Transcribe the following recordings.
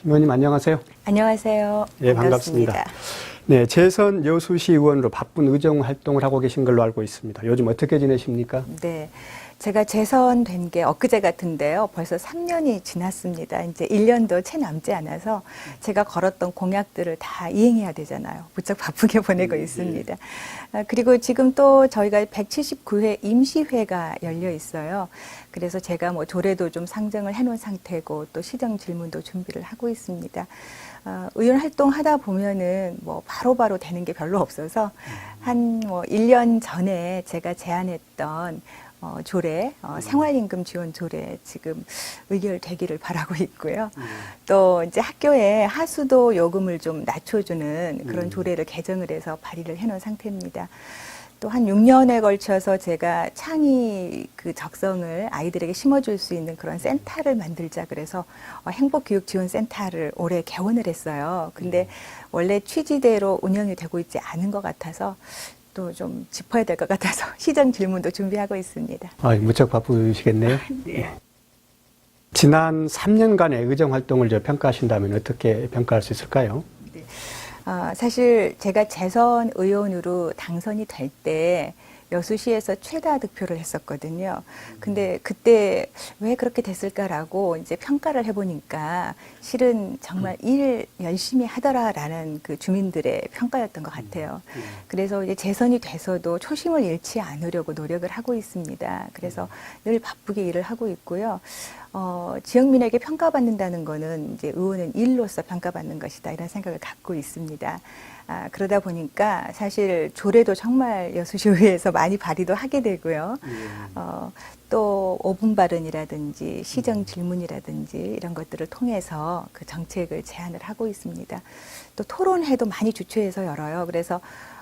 의원님 안녕하세요. 안녕하세요. 예, 반갑습니다. 네, 재선 여수시 의원으로 바쁜 의정 활동을 하고 계신 걸로 알고 있습니다. 요즘 어떻게 지내십니까? 네. 제가 재선된 게 엊그제 같은데요. 벌써 3년이 지났습니다. 이제 1년도 채 남지 않아서 제가 걸었던 공약들을 다 이행해야 되잖아요. 무척 바쁘게 보내고 있습니다. 그리고 지금 또 저희가 179회 임시회가 열려 있어요. 그래서 제가 뭐 조례도 좀 상정을 해놓은 상태고 또 시정 질문도 준비를 하고 있습니다. 의원 활동하다 보면은 뭐 바로바로 되는 게 별로 없어서 한 뭐 1년 전에 제가 제안했던 조례, 생활임금 지원 조례 지금 의결되기를 바라고 있고요. 또 이제 학교에 하수도 요금을 좀 낮춰주는 그런 조례를 개정을 해서 발의를 해놓은 상태입니다. 또 한 6년에 걸쳐서 제가 창의 그 적성을 아이들에게 심어줄 수 있는 그런 센터를 만들자 그래서 행복교육지원센터를 올해 개원을 했어요. 근데 원래 취지대로 운영이 되고 있지 않은 것 같아서 또 좀 짚어야 될 것 같아서 시정 질문도 준비하고 있습니다. 무척 바쁘시겠네요. 네. 지난 3년간의 의정 활동을 평가하신다면 어떻게 평가할 수 있을까요? 네. 사실 제가 재선 의원으로 당선이 될 때 여수시에서 최다 득표를 했었거든요. 근데 그때 왜 그렇게 됐을까라고 이제 평가를 해보니까 실은 정말 일 열심히 하더라라는 그 주민들의 평가였던 것 같아요. 그래서 이제 재선이 돼서도 초심을 잃지 않으려고 노력을 하고 있습니다. 그래서 늘 바쁘게 일을 하고 있고요. 지역민에게 평가받는다는 거는 이제 의원은 일로서 평가받는 것이다 이런 생각을 갖고 있습니다. 그러다 보니까 사실 조례도 정말 여수시의회에서 많이 발의도 하게 되고요. 또 5분 발언이라든지 시정 질문이라든지 이런 것들을 통해서 그 정책을 제안을 하고 있습니다. 또 토론회도 많이 주최해서 열어요. 그래서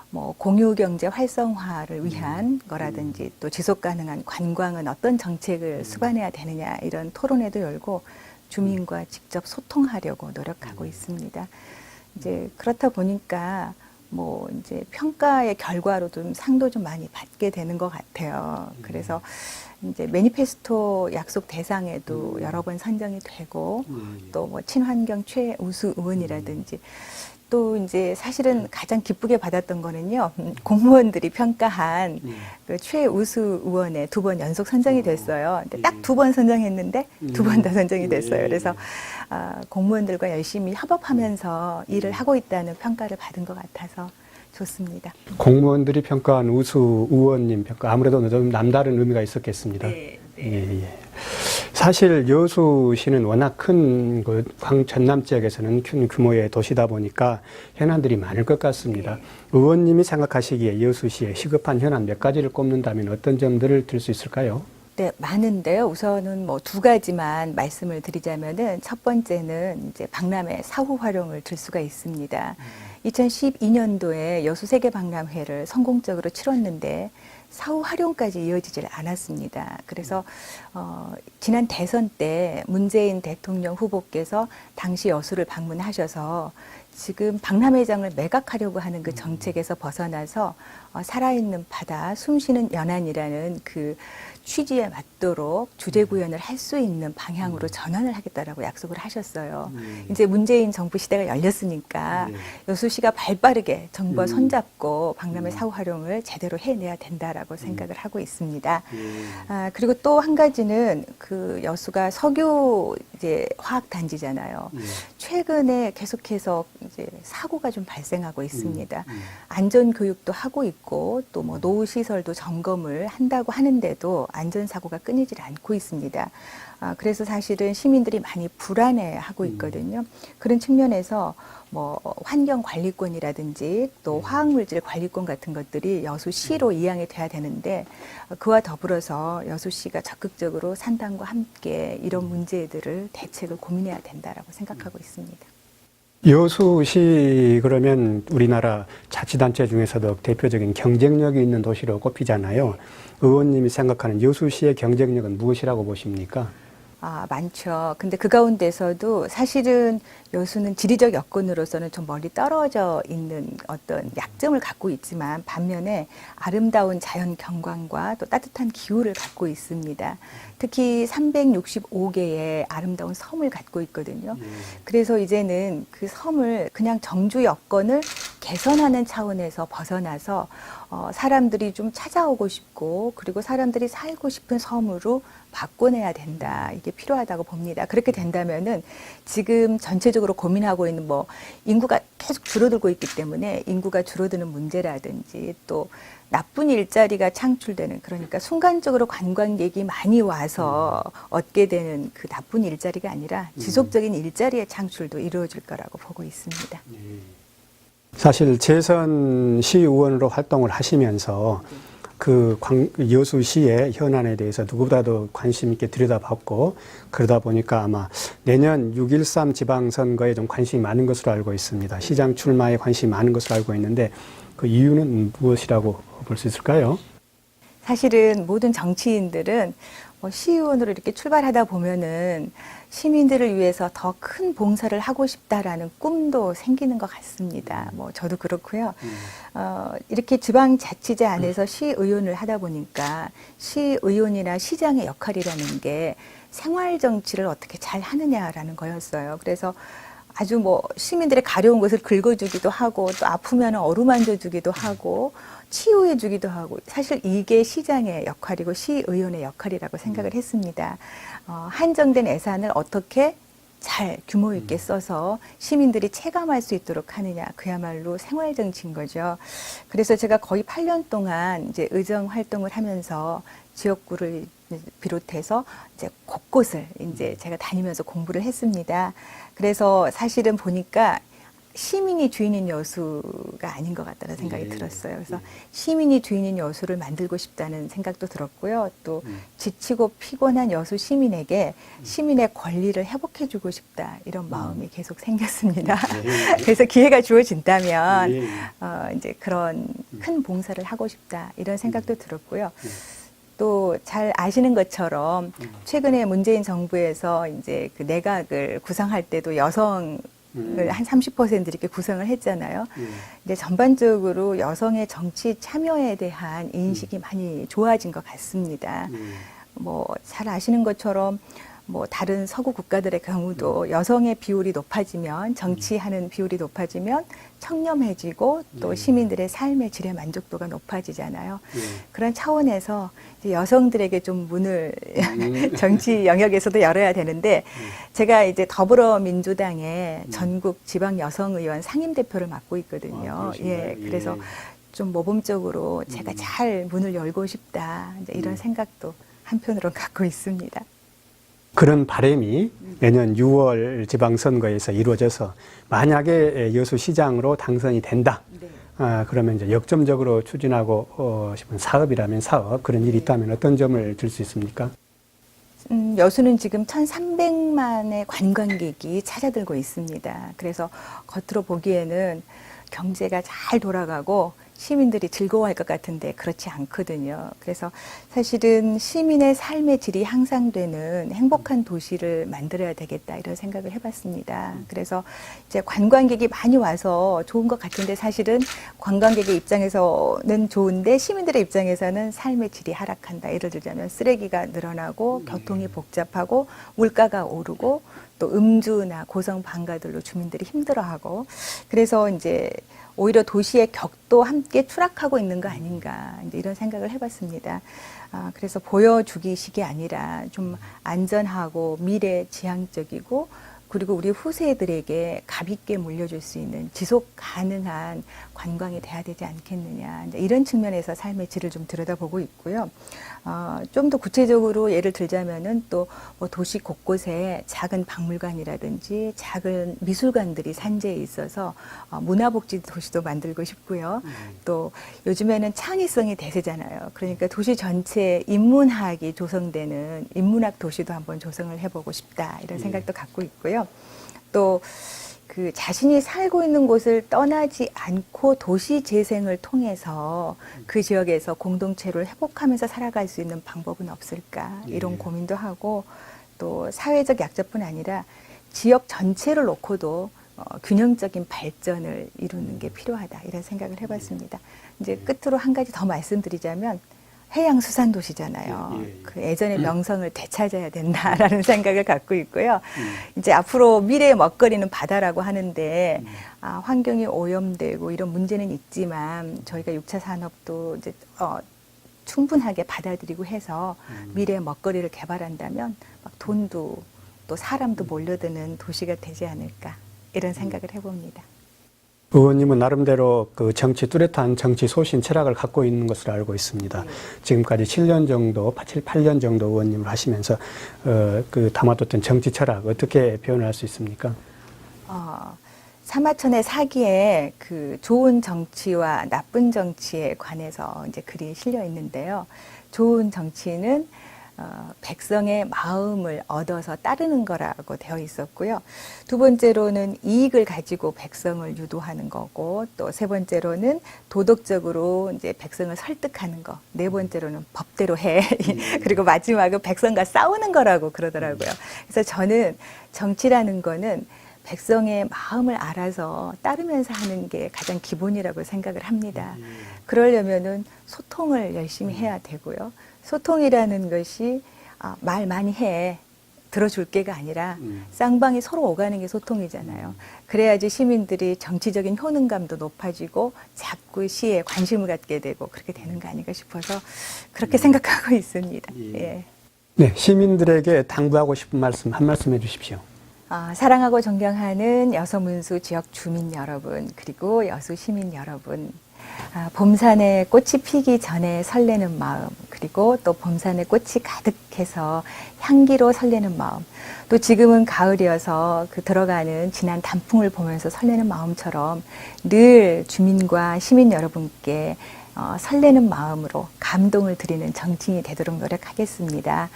뭐 공유경제 활성화를 위한 거라든지 또 지속가능한 관광은 어떤 정책을 수반해야 되느냐 이런 토론회도 열고 주민과 직접 소통하려고 노력하고 있습니다. 이제 그렇다 보니까 뭐 이제 평가의 결과로 좀 상도 좀 많이 받게 되는 것 같아요. 그래서 이제 매니페스토 약속 대상에도 여러 번 선정이 되고 또 뭐 친환경 최우수 의원이라든지 또 이제 사실은 가장 기쁘게 받았던 거는요, 공무원들이 평가한 그 최우수 의원에 2번 연속 선정이 됐어요. 근데 딱 2번 선정했는데 2번 다 선정이 됐어요. 그래서 공무원들과 열심히 협업하면서 일을 하고 있다는 평가를 받은 것 같아서 좋습니다. 공무원들이 평가한 우수 의원님 평가 아무래도 좀 남다른 의미가 있었겠습니다. 네. 예. 사실 여수시는 워낙 큰 전남 지역에서는 큰 규모의 도시다 보니까 현안들이 많을 것 같습니다. 의원님이 생각하시기에 여수시에 시급한 현안 몇 가지를 꼽는다면 어떤 점들을 들 수 있을까요? 네, 많은데요. 우선은 뭐 2가지만 말씀을 드리자면은 첫 번째는 이제 박람회 사후 활용을 들 수가 있습니다. 2012년도에 여수 세계 박람회를 성공적으로 치렀는데 사후 활용까지 이어지질 않았습니다. 그래서 지난 대선 때 문재인 대통령 후보께서 당시 여수를 방문하셔서 지금 박람회장을 매각하려고 하는 그 정책에서 벗어나서 살아있는 바다, 숨쉬는 연안이라는 그 취지에 맞도록 주제 구현을 할 수 있는 방향으로 전환을 하겠다라고 약속을 하셨어요. 이제 문재인 정부 시대가 열렸으니까 여수시가 발빠르게 정부와 손잡고 박람회 사후 활용을 제대로 해내야 된다라고 생각을 하고 있습니다. 그리고 또 한 가지는 그 여수가 석유 이제 화학 단지잖아요. 최근에 계속해서 이제 사고가 좀 발생하고 있습니다. 안전 교육도 하고 있고 또 뭐 노후 시설도 점검을 한다고 하는데도 안전사고가 끊이질 않고 있습니다. 그래서 사실은 시민들이 많이 불안해하고 있거든요. 그런 측면에서 뭐 환경관리권이라든지 또 화학물질 관리권 같은 것들이 여수시로 이양이 돼야 되는데 그와 더불어서 여수시가 적극적으로 산당과 함께 이런 문제들을 대책을 고민해야 된다라고 생각하고 있습니다. 여수시 그러면 우리나라 자치단체 중에서도 대표적인 경쟁력이 있는 도시로 꼽히잖아요. 의원님이 생각하는 여수시의 경쟁력은 무엇이라고 보십니까? 많죠. 근데 그 가운데서도 사실은 여수는 지리적 여건으로서는 좀 멀리 떨어져 있는 어떤 약점을 갖고 있지만 반면에 아름다운 자연 경관과 또 따뜻한 기후를 갖고 있습니다. 특히 365개의 아름다운 섬을 갖고 있거든요. 그래서 이제는 그 섬을 그냥 정주 여건을 개선하는 차원에서 벗어나서 사람들이 좀 찾아오고 싶고 그리고 사람들이 살고 싶은 섬으로 바꿔내야 된다. 이게 필요하다고 봅니다. 그렇게 된다면은 지금 전체적으로 고민하고 있는 뭐 인구가 계속 줄어들고 있기 때문에 인구가 줄어드는 문제라든지 또 나쁜 일자리가 창출되는 그러니까 순간적으로 관광객이 많이 와서 얻게 되는 그 나쁜 일자리가 아니라 지속적인 일자리의 창출도 이루어질 거라고 보고 있습니다. 사실 재선 시의원으로 활동을 하시면서 그 여수시의 현안에 대해서 누구보다도 관심 있게 들여다봤고 그러다 보니까 아마 내년 6.13 지방선거에 좀 관심이 많은 것으로 알고 있습니다. 시장 출마에 관심이 많은 것으로 알고 있는데 그 이유는 무엇이라고 볼 수 있을까요? 사실은 모든 정치인들은 시의원으로 이렇게 출발하다 보면은 시민들을 위해서 더 큰 봉사를 하고 싶다라는 꿈도 생기는 것 같습니다. 뭐 저도 그렇고요. 이렇게 지방자치제 안에서 시의원을 하다 보니까 시의원이나 시장의 역할이라는 게 생활 정치를 어떻게 잘 하느냐라는 거였어요. 그래서 아주 뭐 시민들의 가려운 것을 긁어주기도 하고 또 아프면 어루만져주기도 하고 치유해주기도 하고 사실 이게 시장의 역할이고 시의원의 역할이라고 생각을 했습니다. 한정된 예산을 어떻게 잘 규모 있게 써서 시민들이 체감할 수 있도록 하느냐 그야말로 생활 정치인 거죠. 그래서 제가 거의 8년 동안 이제 의정 활동을 하면서 지역구를 비롯해서 이제 곳곳을 이제 제가 다니면서 공부를 했습니다. 그래서 사실은 보니까 시민이 주인인 여수가 아닌 것 같다는 생각이 들었어요. 그래서 시민이 주인인 여수를 만들고 싶다는 생각도 들었고요. 또 지치고 피곤한 여수 시민에게 시민의 권리를 회복해주고 싶다 이런 마음이 계속 생겼습니다. 그래서 기회가 주어진다면 이제 그런 큰 봉사를 하고 싶다 이런 생각도 들었고요. 또 잘 아시는 것처럼 최근에 문재인 정부에서 이제 그 내각을 구성할 때도 여성 한 30% 이렇게 구성을 했잖아요. 근데 전반적으로 여성의 정치 참여에 대한 인식이 많이 좋아진 것 같습니다. 뭐 잘 아시는 것처럼 뭐 다른 서구 국가들의 경우도 여성의 비율이 높아지면 정치하는 비율이 높아지면 청렴해지고 또 시민들의 삶의 질의 만족도가 높아지잖아요. 그런 차원에서 이제 여성들에게 좀 문을 정치 영역에서도 열어야 되는데 제가 이제 더불어민주당의 전국 지방 여성의원 상임대표를 맡고 있거든요. 예, 그래서 좀 모범적으로 제가 잘 문을 열고 싶다 이제 이런 생각도 한편으로 갖고 있습니다. 그런 바람이 내년 6월 지방선거에서 이루어져서 만약에 여수시장으로 당선이 된다. 그러면 이제 역점적으로 추진하고 싶은 사업이라면 사업, 그런 일이 있다면 어떤 점을 들 수 있습니까? 여수는 지금 1,300만의 관광객이 찾아들고 있습니다. 그래서 겉으로 보기에는 경제가 잘 돌아가고 시민들이 즐거워할 것 같은데 그렇지 않거든요. 그래서 사실은 시민의 삶의 질이 향상되는 행복한 도시를 만들어야 되겠다 이런 생각을 해봤습니다. 그래서 이제 관광객이 많이 와서 좋은 것 같은데 사실은 관광객의 입장에서는 좋은데 시민들의 입장에서는 삶의 질이 하락한다. 예를 들자면 쓰레기가 늘어나고 교통이 복잡하고 물가가 오르고 또 음주나 고성 방가들로 주민들이 힘들어하고 그래서 이제 오히려 도시의 격도 함께 추락하고 있는 거 아닌가 이제 이런 생각을 해봤습니다. 그래서 보여주기식이 아니라 좀 안전하고 미래지향적이고 그리고 우리 후세들에게 값있게 물려줄 수 있는 지속 가능한 관광이 돼야 되지 않겠느냐 이제 이런 측면에서 삶의 질을 좀 들여다보고 있고요. 좀 더 구체적으로 예를 들자면은 또 뭐 도시 곳곳에 작은 박물관이라든지 작은 미술관들이 산재해 있어서 문화복지 도시도 만들고 싶고요. 또 요즘에는 창의성이 대세잖아요. 그러니까 도시 전체에 인문학이 조성되는 인문학 도시도 한번 조성을 해보고 싶다 이런 생각도 갖고 있고요. 또 그 자신이 살고 있는 곳을 떠나지 않고 도시 재생을 통해서 그 지역에서 공동체를 회복하면서 살아갈 수 있는 방법은 없을까 이런 고민도 하고 또 또 사회적 약자뿐 아니라 지역 전체를 놓고도 균형적인 발전을 이루는 게 필요하다 이런 생각을 해봤습니다. 이제 끝으로 한 가지 더 말씀드리자면 해양수산도시잖아요. 그 예전의 명성을 되찾아야 된다라는 생각을 갖고 있고요. 이제 앞으로 미래의 먹거리는 바다라고 하는데 환경이 오염되고 이런 문제는 있지만 저희가 6차 산업도 이제 충분하게 받아들이고 해서 미래의 먹거리를 개발한다면 막 돈도 또 사람도 몰려드는 도시가 되지 않을까 이런 생각을 해봅니다. 의원님은 나름대로 그 정치 뚜렷한 정치 소신 철학을 갖고 있는 것으로 알고 있습니다. 지금까지 7년 정도, 8년 정도 의원님을 하시면서 그 담아뒀던 정치 철학 어떻게 표현을 할 수 있습니까? 사마천의 사기에 그 좋은 정치와 나쁜 정치에 관해서 이제 글이 실려 있는데요. 좋은 정치는 백성의 마음을 얻어서 따르는 거라고 되어 있었고요. 두 번째로는 이익을 가지고 백성을 유도하는 거고, 또 세 번째로는 도덕적으로 이제 백성을 설득하는 거, 네 번째로는 법대로 해. 그리고 마지막은 백성과 싸우는 거라고 그러더라고요. 그래서 저는 정치라는 거는 백성의 마음을 알아서 따르면서 하는 게 가장 기본이라고 생각을 합니다. 그러려면은 소통을 열심히 해야 되고요. 소통이라는 것이 말 많이 해 들어줄게가 아니라 쌍방이 서로 오가는 게 소통이잖아요. 그래야지 시민들이 정치적인 효능감도 높아지고 자꾸 시에 관심을 갖게 되고 그렇게 되는 거 아닌가 싶어서 그렇게 생각하고 있습니다. 예. 네, 시민들에게 당부하고 싶은 말씀 한 말씀 해주십시오. 사랑하고 존경하는 여서문수 지역 주민 여러분, 그리고 여수 시민 여러분, 봄산에 꽃이 피기 전에 설레는 마음, 그리고 또 봄산에 꽃이 가득해서 향기로 설레는 마음, 또 지금은 가을이어서 그 들어가는 진한 단풍을 보면서 설레는 마음처럼 늘 주민과 시민 여러분께 설레는 마음으로 감동을 드리는 정치인이 되도록 노력하겠습니다.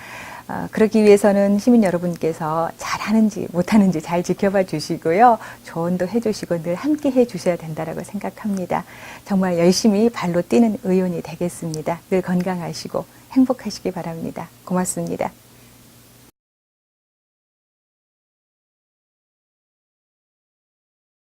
그러기 위해서는 시민 여러분께서 잘하는지 못하는지 잘 지켜봐 주시고요. 조언도 해주시고 늘 함께 해주셔야 된다고 생각합니다. 정말 열심히 발로 뛰는 의원이 되겠습니다. 늘 건강하시고 행복하시기 바랍니다. 고맙습니다.